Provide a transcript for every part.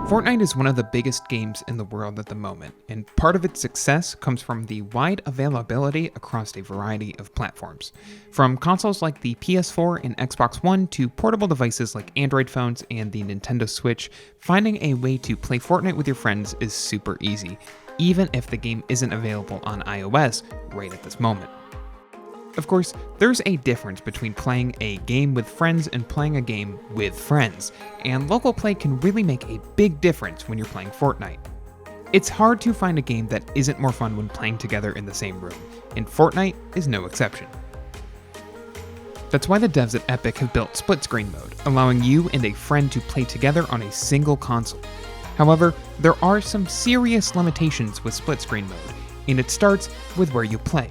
Fortnite is one of the biggest games in the world at the moment, and part of its success comes from the wide availability across a variety of platforms. From consoles like the PS4 and Xbox One to portable devices like Android phones and the Nintendo Switch, finding a way to play Fortnite with your friends is super easy, even if the game isn't available on iOS right at this moment. Of course, there's a difference between playing a game with friends and playing a game with friends, and local play can really make a big difference when you're playing Fortnite. It's hard to find a game that isn't more fun when playing together in the same room, and Fortnite is no exception. That's why the devs at Epic have built split screen mode, allowing you and a friend to play together on a single console. However, there are some serious limitations with split screen mode, and it starts with where you play.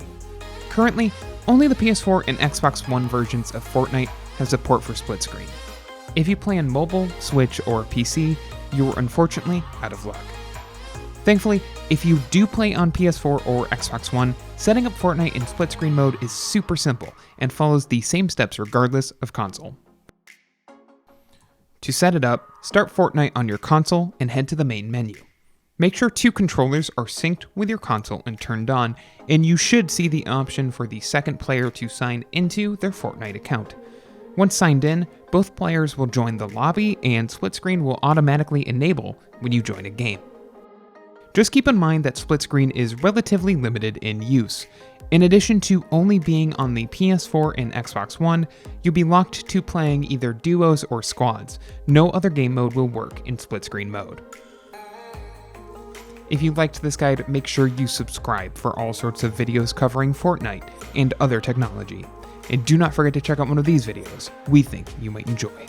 Currently, only the PS4 and Xbox One versions of Fortnite have support for split screen. If you play on mobile, Switch, or PC, you're unfortunately out of luck. Thankfully, if you do play on PS4 or Xbox One, setting up Fortnite in split screen mode is super simple and follows the same steps regardless of console. To set it up, start Fortnite on your console and head to the main menu. Make sure two controllers are synced with your console and turned on, and you should see the option for the second player to sign into their Fortnite account. Once signed in, both players will join the lobby and split screen will automatically enable when you join a game. Just keep in mind that split screen is relatively limited in use. In addition to only being on the PS4 and Xbox One, you'll be locked to playing either duos or squads. No other game mode will work in split screen mode. If you liked this guide, make sure you subscribe for all sorts of videos covering Fortnite and other technology. And do not forget to check out one of these videos we think you might enjoy.